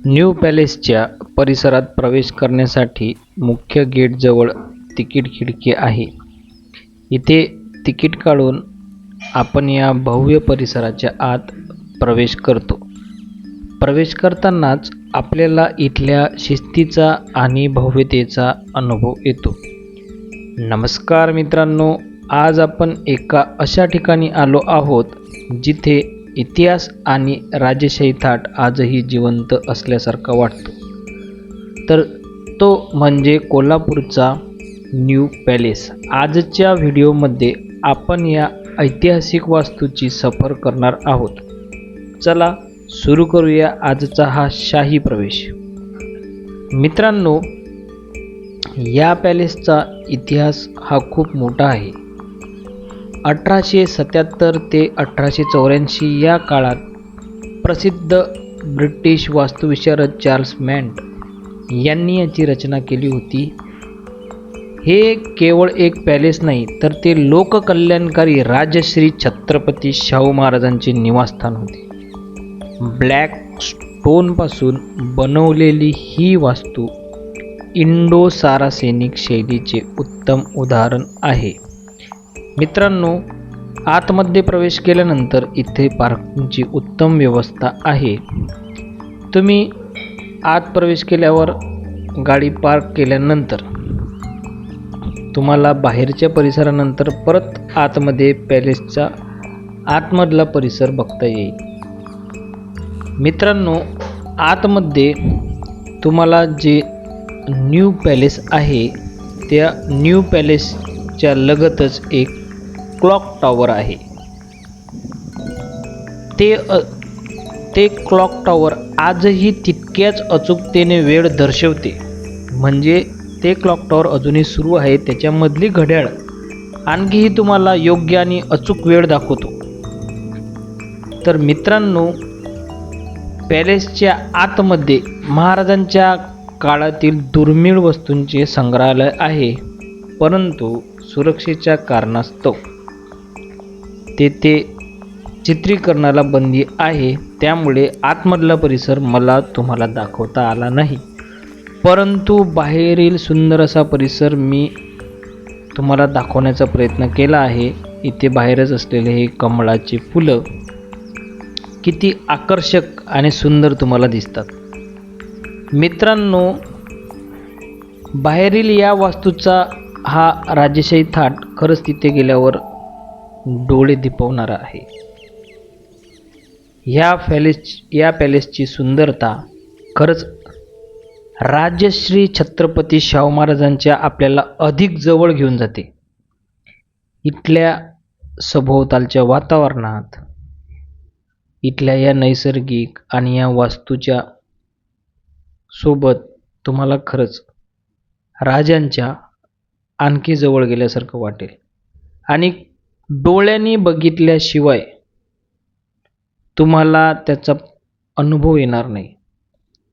New पॅलेसच्या परिसरात प्रवेश करण्यासाठी मुख्य गेटजवळ तिकीट खिडकी आहे. इथे तिकीट काढून आपण या भव्य परिसराच्या आत प्रवेश करतो. प्रवेश करतानाच आपल्याला इथल्या शिस्तीचा आणि भव्यतेचा अनुभव येतो. नमस्कार मित्रांनो, आज आपण एका अशा ठिकाणी आलो आहोत जिथे इतिहास आणि राजेशाही थाट आजही जिवंत असल्यासारखा वाटतो. तर तो म्हणजे कोल्हापूरचा न्यू पॅलेस. आजच्या व्हिडिओमध्ये आपण या ऐतिहासिक वास्तूची सफर करणार आहोत. चला सुरू करूया आजचा हा शाही प्रवेश. मित्रांनो, या पॅलेसचा इतिहास हा खूप मोठा आहे. 1877 ते 1884 या काळात प्रसिद्ध ब्रिटिश वास्तुविशारद चार्ल्स मॅन्ट यांनी याची रचना केली होती. हे केवळ एक पॅलेस नाही, तर ते लोककल्याणकारी राजश्री छत्रपती शाहू महाराजांचे निवासस्थान होते. ब्लॅक स्टोनपासून बनवलेली ही वास्तू इंडो सारासेनिक शैलीचे उत्तम उदाहरण आहे. मित्रांनो, आतमध्ये प्रवेश केल्यानंतर इथे पार्किंगची उत्तम व्यवस्था आहे. तुम्ही आत प्रवेश केल्यावर गाडी पार्क केल्यानंतर तुम्हाला बाहेरच्या परिसरानंतर परत आतमध्ये पॅलेसचा आतमधला परिसर बघता येईल. मित्रांनो, आतमध्ये तुम्हाला जे न्यू पॅलेस आहे त्या न्यू पॅलेसच्या लगतच एक क्लॉक टॉवर आहे. ते क्लॉक टॉवर आजही तितक्याच अचूकतेने वेळ दर्शवते. म्हणजे ते क्लॉक टॉवर अजूनही सुरू आहे. त्याच्यामधली घड्याळ आणखीही तुम्हाला योग्य आणि अचूक वेळ दाखवतो. तर मित्रांनो, पॅलेसच्या आतमध्ये महाराजांच्या काळातील दुर्मिळ वस्तूंचे संग्रहालय आहे, परंतु सुरक्षेच्या कारणास्तव तेथे चित्रीकरणाला बंदी आहे. त्यामुळे आतमधला परिसर मला तुम्हाला दाखवता आला नाही, परंतु बाहेरील सुंदर असा परिसर मी तुम्हाला दाखवण्याचा प्रयत्न केला आहे. इथे बाहेरच असलेले हे कमळाची फुलं किती आकर्षक आणि सुंदर तुम्हाला दिसतात. मित्रांनो, बाहेरील या वास्तूचा हा राजेशाही थाट खरंच तिथे गेल्यावर डोळे दिपवणारा आहे. या पॅलेसची सुंदरता खरंच राजश्री छत्रपती शाहू महाराजांच्या आपल्याला अधिक जवळ घेऊन जाते. इथल्या सभोवतालच्या वातावरणात, इथल्या या नैसर्गिक आणि या वास्तूच्या सोबत तुम्हाला खरंच राजांच्या आणखी जवळ गेल्यासारखं वाटेल आणि डोळ्यांनी बघितल्याशिवाय तुम्हाला त्याचा अनुभव येणार नाही.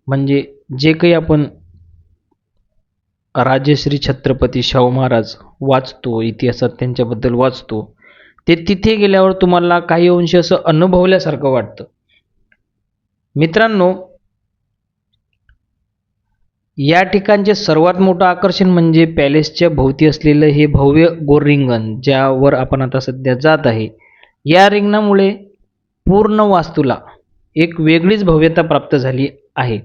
म्हणजे जे काही आपण राजश्री छत्रपती शाहू महाराज वाचतो, इतिहासात त्यांच्याबद्दल वाचतो, ते तिथे गेल्यावर तुम्हाला काही अंश असं अनुभवल्यासारखं वाटतं. मित्रांनो, या ठिकाणचे सर्वात मोठं आकर्षण म्हणजे पॅलेसच्या भोवती असलेलं हे भव्य गोल रिंगण, ज्यावर आपण आता सध्या जात आहे. या रिंगणामुळे पूर्ण वास्तूला एक वेगळीच भव्यता प्राप्त झाली आहे.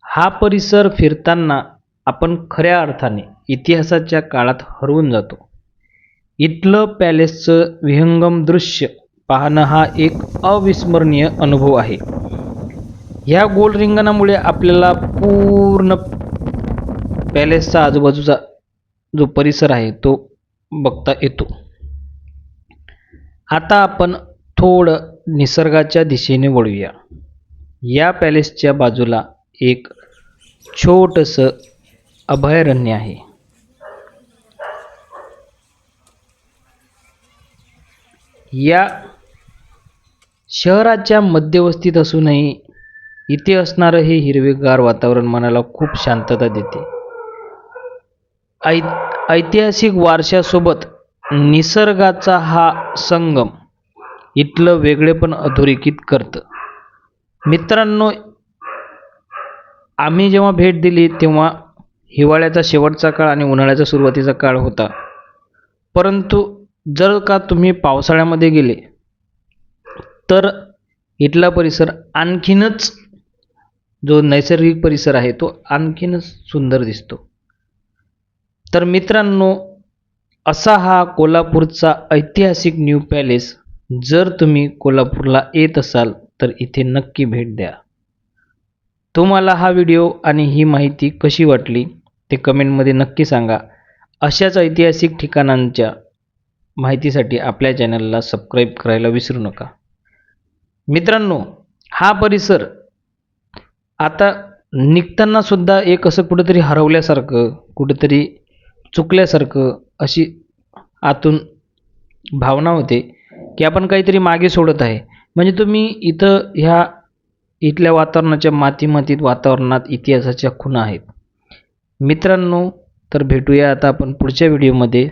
हा परिसर फिरताना आपण खऱ्या अर्थाने इतिहासाच्या काळात हरवून जातो. इथलं पॅलेसचं विहंगम दृश्य पाहणं हा एक अविस्मरणीय अनुभव आहे. ह्या गोल रिंगणामुळे आपल्याला पूर्ण पॅलेसचा आजूबाजूचा जो परिसर आहे तो बघता येतो. आता आपण थोडं निसर्गाच्या दिशेने वळूया. या पॅलेसच्या बाजूला एक छोटंसं अभयारण्य आहे. या शहराच्या मध्यवस्तीत असूनही इथे असणारं हे हिरवेगार वातावरण मनाला खूप शांतता देते. ऐतिहासिक वारशासोबत निसर्गाचा हा संगम इथलं वेगळेपण अधोरेखित करतं. मित्रांनो, आम्ही जेव्हा भेट दिली तेव्हा हिवाळ्याचा शेवटचा काळ आणि उन्हाळ्याचा सुरुवातीचा काळ होता. परंतु जर का तुम्ही पावसाळ्यामध्ये गेले तर इथला परिसर आणखीनच, जो नैसर्गिक परिसर आहे तो आणखीनच सुंदर दिसतो. तर मित्रांनो, असा हा कोल्हापूरचा ऐतिहासिक न्यू पॅलेस. जर तुम्ही कोल्हापूरला येत असाल तर इथे नक्की भेट द्या. तुम्हाला हा व्हिडिओ आणि ही माहिती कशी वाटली ते कमेंटमध्ये नक्की सांगा. अशाच ऐतिहासिक ठिकाणांच्या माहितीसाठी आपल्या चॅनलला सबस्क्राईब करायला विसरू नका. मित्रांनो, हा परिसर आता निघताना सुद्धा एक असं कुठंतरी हरवल्यासारखं, कुठंतरी चुकल्यासारखं अशी आतून भावना होते की आपण काहीतरी मागे सोडत आहे. म्हणजे तुम्ही इथं इथल्या वातावरणाच्या मातीमातीत वातावरणात इतिहासाच्या खुणा आहेत. मित्रांनो, तर भेटूया आता आपण पुढच्या व्हिडिओमध्ये.